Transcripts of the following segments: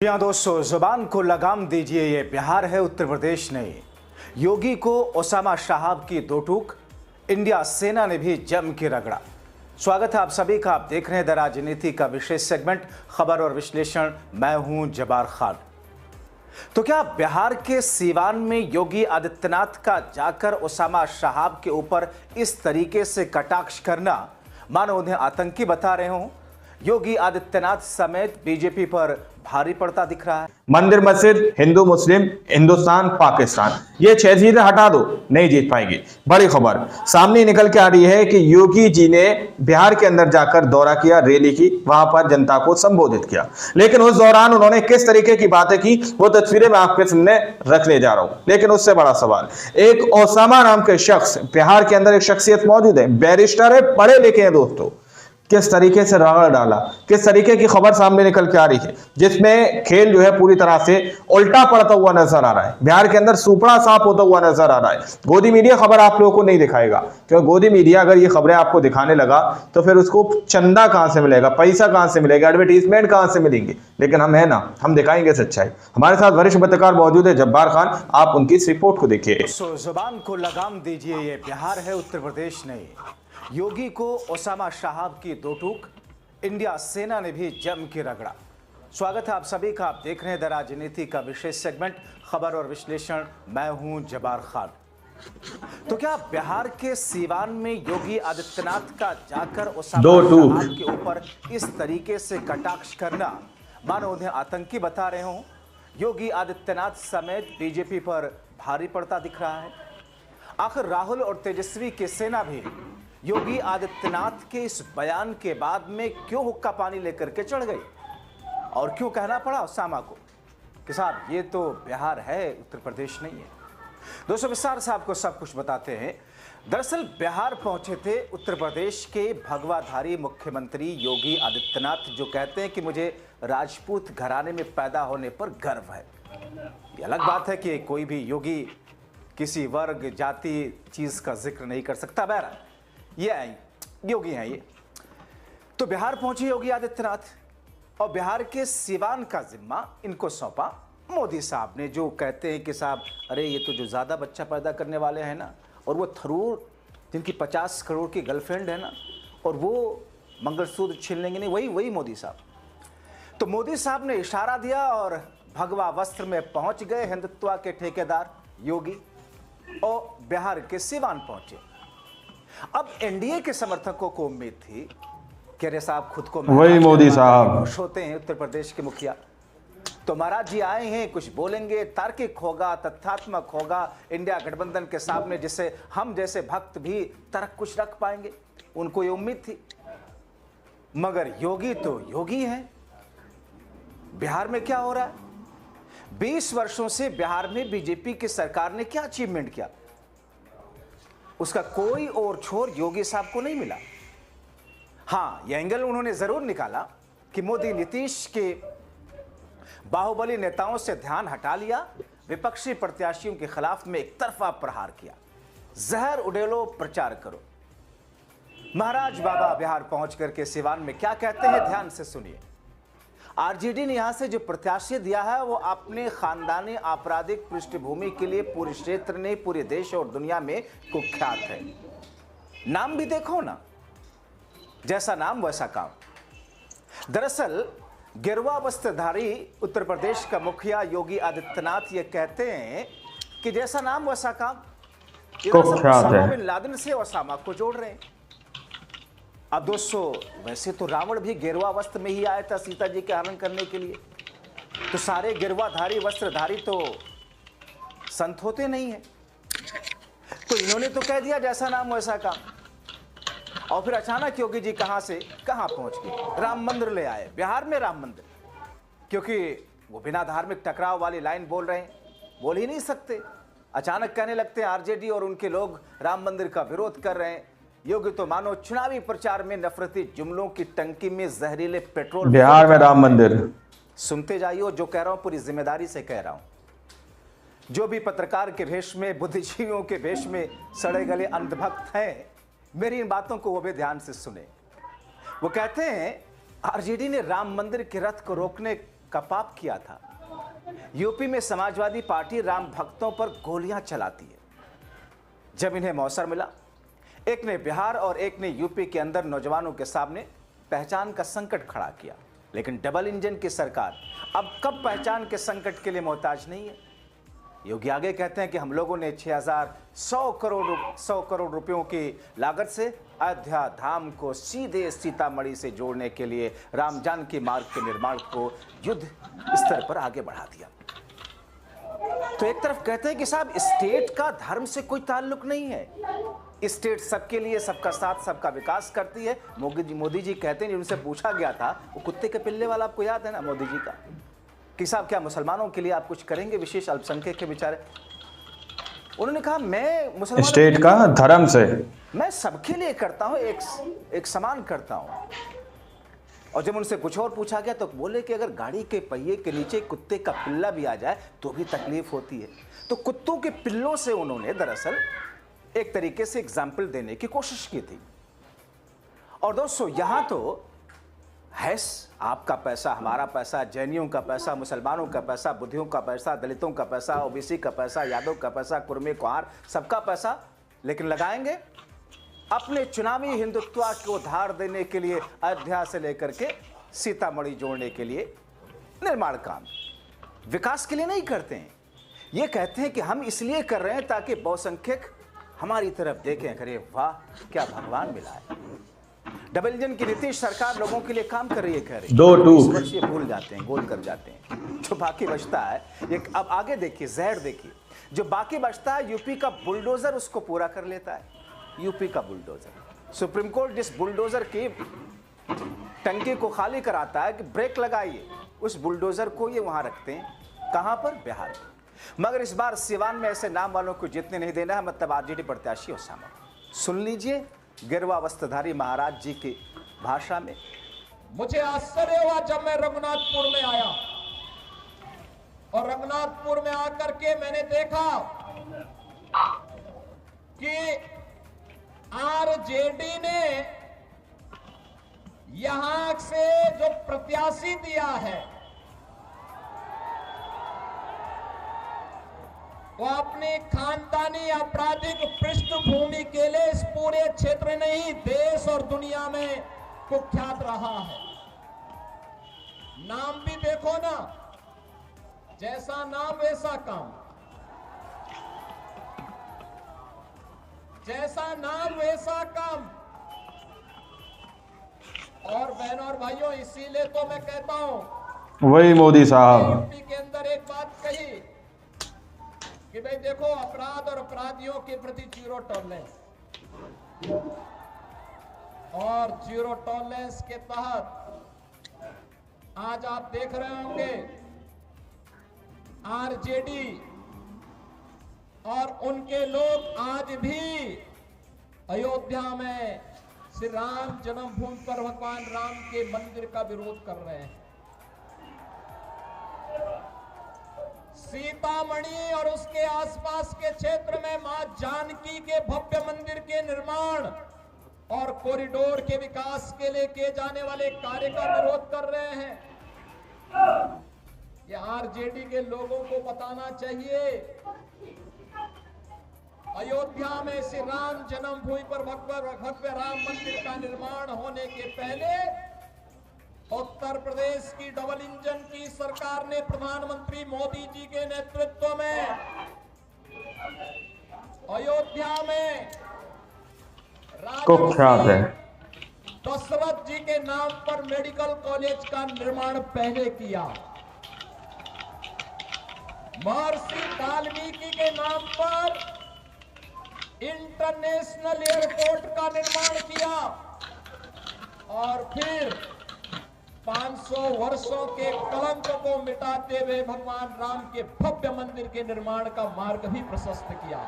यहाँ दोस्तों जुबान को लगाम दीजिए, ये बिहार है, उत्तर प्रदेश नहीं। योगी को ओसामा साहब की दो टूक, इंडिया सेना ने भी जम के रगड़ा। स्वागत है आप सभी का। आप देख रहे हैं द राजनीति का विशेष सेगमेंट खबर और विश्लेषण। मैं हूं जबार खान। तो क्या बिहार के सीवान में योगी आदित्यनाथ का जाकर ओसामा साहब के ऊपर इस तरीके से कटाक्ष करना मानो उन्हें आतंकी बता रहे हों? योगी आदित्यनाथ समेत बीजेपी पर भारी पड़ता दिख रहा है। मंदिर मस्जिद, हिंदू मुस्लिम, हिंदुस्तान पाकिस्तान, ये 6 चीजें हटा दो, नहीं जीत पाएंगे। बड़ी खबर सामने निकल के आ रही है कि योगी जी ने बिहार के अंदर जाकर दौरा किया, रैली की, वहां पर जनता को संबोधित किया, लेकिन उस दौरान उन्होंने किस तरीके की बातें की वो तस्वीरें मैं आपके सामने रखने जा रहा हूं। लेकिन उससे बड़ा सवाल, एक ओसामा नाम के शख्स, बिहार के अंदर एक शख्सियत मौजूद है, बैरिस्टर है, पढ़े लिखे हैं दोस्तों, किस तरीके से रगड़ डाला, किस तरीके की खबर सामने निकल के आ रही है, जिसमें खेल जो है पूरी तरह से उल्टा पड़ता हुआ नजर आ रहा है। बिहार के अंदर सुपड़ा साफ होता हुआ नजर आ रहा है। गोदी मीडिया खबर आप लोगों को नहीं दिखाएगा, क्योंकि गोदी मीडिया अगर ये खबरें आपको दिखाने लगा तो फिर उसको चंदा कहां से मिलेगा, पैसा कहां से मिलेगा, एडवर्टीजमेंट कहां से मिलेंगे। लेकिन हम है ना, हम दिखाएंगे सच्चाई। हमारे साथ वरिष्ठ पत्रकार मौजूद है जब्बार खान, आप उनकी इस रिपोर्ट को देखिए। जुबान को लगाम दीजिए, ये बिहार है, उत्तर प्रदेश नहीं। योगी को ओसामा साहब की दो टूक, इंडिया सेना ने भी जम के रगड़ा। स्वागत है आप सभी का। आप देख रहे हैं द राजनीति का विशेष सेगमेंट खबर और विश्लेषण। मैं हूं जबार खान। तो क्या बिहार के सीवान में योगी आदित्यनाथ का जाकर ओसामा साहब के ऊपर इस तरीके से कटाक्ष करना मानो उन्हें आतंकी बता रहे हों? योगी आदित्यनाथ समेत बीजेपी पर भारी पड़ता दिख रहा है। आखिर राहुल और तेजस्वी की सेना भी योगी आदित्यनाथ के इस बयान के बाद में क्यों हुक्का पानी लेकर के चढ़ गई, और क्यों कहना पड़ा ओसामा को कि साहब ये तो बिहार है, उत्तर प्रदेश नहीं है? दोस्तों विस्तार से आपको सब कुछ बताते हैं। दरअसल बिहार पहुंचे थे उत्तर प्रदेश के भगवाधारी मुख्यमंत्री योगी आदित्यनाथ, जो कहते हैं कि मुझे राजपूत घराने में पैदा होने पर गर्व है। ये अलग बात है कि कोई भी योगी किसी वर्ग, जाति, चीज का जिक्र नहीं कर सकता। बहरहाल ये योगी हैं ये। तो बिहार पहुंचे योगी आदित्यनाथ और बिहार के सीवान का जिम्मा इनको सौंपा मोदी साहब ने, जो कहते हैं कि साहब अरे ये तो जो ज़्यादा बच्चा पैदा करने वाले हैं ना, और वो थरूर जिनकी 50 करोड़ की गर्लफ्रेंड है ना, और वो मंगलसूत्र छीन लेंगे नहीं, वही मोदी साहब। तो मोदी साहब ने इशारा दिया और भगवा वस्त्र में पहुंच गए हिंदुत्व के ठेकेदार योगी, और बिहार के सीवान पहुंचे। अब एनडीए के समर्थकों को उम्मीद थी कि अरे साहब खुद को वही मोदी साहब खुश होते हैं उत्तर प्रदेश के मुखिया, तो महाराज जी आए हैं, कुछ बोलेंगे, तार्किक होगा, तथ्यात्मक होगा, इंडिया गठबंधन के सामने जिसे हम जैसे भक्त भी तर्क कुछ रख पाएंगे, उनको ये उम्मीद थी। मगर योगी तो योगी है। बिहार में क्या हो रहा है? 20 वर्षों से बिहार में बीजेपी की सरकार ने क्या अचीवमेंट किया, उसका कोई और छोर योगी साहब को नहीं मिला। हां, यह एंगल उन्होंने जरूर निकाला कि मोदी नीतीश के बाहुबली नेताओं से ध्यान हटा लिया, विपक्षी प्रत्याशियों के खिलाफ में एक तरफा प्रहार किया, जहर उड़ेलो, प्रचार करो। महाराज बाबा बिहार पहुंच करके सीवान में क्या कहते हैं, ध्यान से सुनिए। आरजेडी ने यहां से जो प्रत्याशी दिया है वो अपने खानदानी आपराधिक पृष्ठभूमि के लिए पूरे क्षेत्र ने, पूरे देश और दुनिया में कुख्यात है। नाम भी देखो ना, जैसा नाम वैसा काम। दरअसल गिरवा वस्त्रधारी उत्तर प्रदेश का मुखिया योगी आदित्यनाथ ये कहते हैं कि जैसा नाम वैसा काम। ओसामा बिन लादेन से ओसामा को जोड़ रहे हैं। अब दोस्तों वैसे तो रावण भी गिरवा वस्त्र में ही आया था सीता जी के हरण करने के लिए, तो सारे गिरवाधारी वस्त्रधारी तो संत होते नहीं है। तो इन्होंने तो कह दिया जैसा नाम वैसा काम। और फिर अचानक योगी जी कहां से कहां पहुंच गए, राम मंदिर ले आए। बिहार में राम मंदिर, क्योंकि वो बिना धार्मिक टकराव वाली लाइन बोल रहे हैं, बोल ही नहीं सकते। अचानक कहने लगते हैं आरजेडी और उनके लोग राम मंदिर का विरोध कर रहे हैं। योगी तो मानो चुनावी प्रचार में नफरती जुमलों की टंकी में जहरीले पेट्रोल। बिहार में राम मंदिर, सुनते जाइए, जो कह रहा हूं पूरी जिम्मेदारी से कह रहा हूं। जो भी पत्रकार के भेष में, बुद्धिजीवियों के भेष में सड़े गले अंधभक्त हैं, मेरी इन बातों को वो भी ध्यान से सुने। वो कहते हैं आरजेडी ने राम मंदिर के रथ को रोकने का पाप किया था। यूपी में समाजवादी पार्टी राम भक्तों पर गोलियां चलाती है। जब इन्हें मौसर मिला, एक ने बिहार और एक ने यूपी के अंदर नौजवानों के सामने पहचान का संकट खड़ा किया। लेकिन डबल इंजन की सरकार अब कब पहचान के संकट के लिए मोहताज नहीं है। योगी आगे कहते हैं कि हम लोगों ने 6100 करोड़ रुपयों की लागत से अयोध्या धाम को सीधे सीतामढ़ी से जोड़ने के लिए राम जानकी मार्ग के निर्माण को युद्ध स्तर पर आगे बढ़ा दिया। तो एक तरफ कहते हैं कि साहब स्टेट का धर्म से कोई ताल्लुक नहीं है, स्टेट सबके लिए सबका साथ सबका विकास करती है। मोदी जी कहते हैं, उनसे पूछा गया था वो कुत्ते के पिल्ले वाला, आपको याद है ना मोदी जी का, कि साहब क्या मुसलमानों के लिए आप कुछ करेंगे, विशेष अल्पसंख्यक के बेचारे। उन्होंने कहा मैं मुसलमानों स्टेट का धर्म से मैं सबके लिए करता हूं, एक समान करता हूं। और जब उनसे कुछ और पूछा गया तो बोले कि अगर गाड़ी के पहिए के नीचे कुत्ते का पिल्ला भी आ जाए तो भी तकलीफ होती है। तो कुत्तों के पिल्लों से उन्होंने दरअसल एक तरीके से एग्जाम्पल देने की कोशिश की थी। और दोस्तों यहां तो है आपका पैसा, हमारा पैसा, जैनियों का पैसा, मुसलमानों का पैसा, बुद्धियों का पैसा, दलितों का पैसा, ओबीसी का पैसा, यादव का पैसा, कुर्मी कुहार, सबका पैसा, लेकिन लगाएंगे अपने चुनावी हिंदुत्व को धार देने के लिए, अयोध्या से लेकर के सीतामढ़ी जोड़ने के लिए निर्माण काम, विकास के लिए नहीं करते हैं। ये कहते हैं कि हम इसलिए कर रहे हैं ताकि बहुसंख्यक हमारी तरफ देखें, अरे वाह क्या भगवान मिला है। डबल इंजन की नीतीश सरकार लोगों के लिए काम कर रही है, कह रही है। इस वर्ष ये भूल जाते हैं, गोल कर जाते हैं। जो बाकी बचता है ये, अब आगे देखिए, जहर देखिए, जो बाकी बचता है यूपी का बुलडोजर उसको पूरा कर लेता है। यूपी का बुलडोजर, सुप्रीम कोर्ट जिस बुलडोजर की टंकी को खाली कराता है कि ब्रेक लगाइए, उस बुलडोजर को ये वहां रखते हैं। कहां पर? बिहार। मगर इस बार सिवान में ऐसे नाम वालों को जितने नहीं देना है, मतलब आरजेडी प्रत्याशी ओसामा। सुन लीजिए गिरवा वस्त्रधारी महाराज जी की भाषा में। मुझे आश्चर्य हुआ जब मैं रघुनाथपुर में आया, और रघुनाथपुर में आकर के मैंने देखा कि आरजेडी ने यहां से जो प्रत्याशी दिया है वो अपनी खानदानी आपराधिक पृष्ठभूमि के लिए इस पूरे क्षेत्र नहीं, देश और दुनिया में कुख्यात रहा है। नाम भी देखो ना, जैसा नाम वैसा काम, जैसा नाम वैसा काम। और बहनों और भाइयों, इसीलिए तो मैं कहता हूं, वही मोदी साहब यूपी के अंदर एक बात कही कि भाई देखो, अपराध और अपराधियों के प्रति जीरो टॉलरेंस, और जीरो टॉलरेंस के तहत आज आप देख रहे होंगे आरजेडी और उनके लोग आज भी अयोध्या में श्री राम जन्मभूमि पर भगवान राम के मंदिर का विरोध कर रहे हैं। सीतामढ़ी और उसके आसपास के क्षेत्र में मां जानकी के भव्य मंदिर के निर्माण और कॉरिडोर के विकास के लिए किए जाने वाले कार्य का विरोध कर रहे हैं। ये आरजेडी के लोगों को बताना चाहिए, अयोध्या में श्री राम जन्मभूमि पर भव्य राम मंदिर का निर्माण होने के पहले उत्तर प्रदेश की डबल इंजन की सरकार ने प्रधानमंत्री मोदी जी के नेतृत्व में अयोध्या में कुख्यात है दशरथ जी के नाम पर मेडिकल कॉलेज का निर्माण पहले किया, महर्षि वाल्मीकि के नाम पर इंटरनेशनल एयरपोर्ट का निर्माण किया, और फिर 500 वर्षों के कलंक को मिटाते हुए भगवान राम के भव्य मंदिर के निर्माण का मार्ग भी प्रशस्त किया।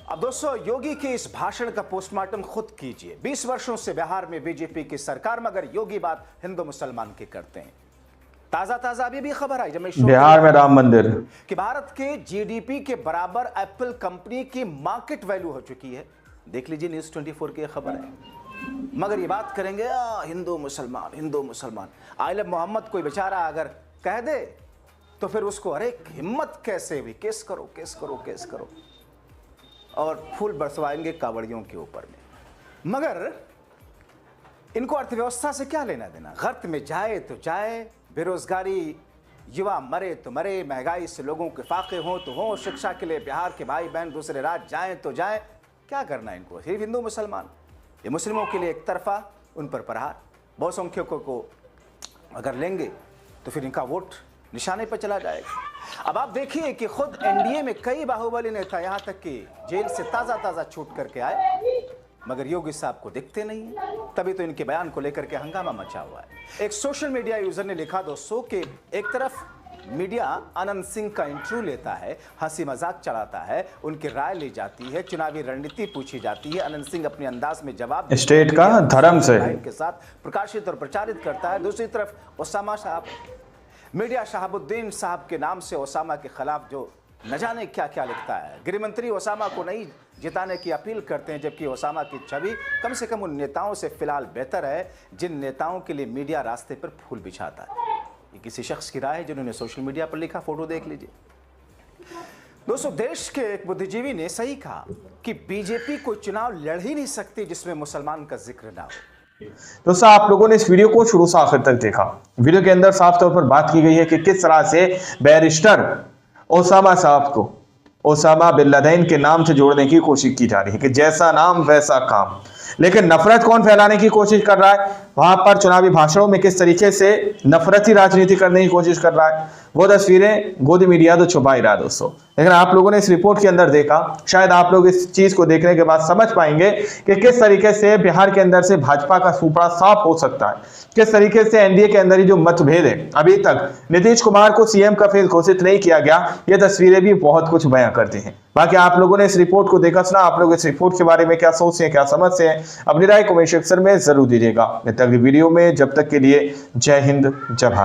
अब दोस्तों, योगी के इस भाषण का पोस्टमार्टम खुद कीजिए। 20 वर्षों से बिहार में बीजेपी की सरकार, मगर योगी बात हिंदू मुसलमान की करते हैं। ताजा अभी भी खबर आई जब मैं बिहार में राम मंदिर कि भारत के जीडीपी के बराबर एप्पल कंपनी की मार्केट वैल्यू हो चुकी है। देख लीजिए न्यूज़ 24 की खबर है। मगर ये बात करेंगे हिंदू मुसलमान, हिंदू मुसलमान। आइल मोहम्मद कोई बेचारा अगर कह दे तो फिर उसको अरे हिम्मत कैसे हुई, केस करो केस करो केस करो, और फूल बरसवाएंगे कावड़ियों के ऊपर में। मगर इनको अर्थव्यवस्था से क्या लेना देना? गर्त में जाए तो जाए, बेरोजगारी, युवा मरे तो मरे, महंगाई से लोगों के फाके हों तो हों, शिक्षा के लिए बिहार के भाई बहन दूसरे राज्य जाएं तो जाएं, क्या करना है इनको? सिर्फ हिंदू मुसलमान, ये मुस्लिमों के लिए एक तरफा, उन पर प्रहार। बहुसंख्यकों को अगर लेंगे तो फिर इनका वोट निशाने पर चला जाएगा। अब आप देखिए कि खुद एनडीए में कई बाहुबली नेता यहाँ तक कि जेल से ताज़ा छूट करके आए, मगर योगी साहब को दिखते नहीं है। तभी तो इनके बयान को लेकर के हंगामा मचा हुआ है। एक सोशल मीडिया यूजर ने लिखा दोस्तों कि एक तरफ मीडिया आनंद सिंह का इंटरव्यू लेता है, हंसी मजाक चढ़ाता है, उनकी राय ली जाती है, चुनावी रणनीति पूछी जाती है, आनंद सिंह अपने अंदाज में जवाब स्टेट का धर्म से के साथ प्रकाशित और प्रचारित करता है। दूसरी तरफ ओसामा साहब, मीडिया शहाबुद्दीन साहब के नाम से ओसामा के खिलाफ जो न जाने क्या क्या लिखता है। गृहमंत्री ओसामा को नहीं जिताने की अपील करते हैं, जबकि ओसामा की छवि कम से कम उन नेताओं से फिलहाल बेहतर है जिन नेताओं के लिए मीडिया रास्ते पर फूल बिछाता है। ये किसी शख्स की राय है जिन्होंने सोशल मीडिया पर लिखा, फोटो देख लीजिए। दोस्तों, देश के एक बुद्धिजीवी ने सही कहा कि बीजेपी कोई चुनाव लड़ ही नहीं सकती जिसमें मुसलमान का जिक्र ना हो। दोस्तों, आप लोगों ने इस वीडियो को शुरू से आखिर तक देखा। वीडियो के अंदर साफ तौर पर बात की गई है कि किस तरह से बैरिस्टर ओसामा साहब को ओसामा बिन लादेन के नाम से जोड़ने की कोशिश की जा रही है कि जैसा नाम वैसा काम। लेकिन नफरत कौन फैलाने की कोशिश कर रहा है, वहां पर चुनावी भाषणों में किस तरीके से नफरती राजनीति करने की कोशिश कर रहा है, वो तस्वीरें गोदी मीडिया तो छुपा ही रहा है दोस्तों। लेकिन आप लोगों ने इस रिपोर्ट के अंदर देखा, शायद आप लोग इस चीज को देखने के बाद समझ पाएंगे कि किस तरीके से बिहार के अंदर से भाजपा का सुपड़ा साफ हो सकता है, किस तरीके से एनडीए के अंदर ही जो मतभेद है, अभी तक नीतीश कुमार को सीएम का फेस घोषित नहीं किया गया, ये तस्वीरें भी बहुत कुछ बयां करती हैं। बाकी आप लोगों ने इस रिपोर्ट को देखा सुना, आप लोग इस रिपोर्ट के बारे में क्या सोचते हैं, क्या समझते हैं, अपनी राय कमेंट सेक्शन में जरूर दीजिएगा। अगली वीडियो में जब तक के लिए जय हिंद, जय भारत।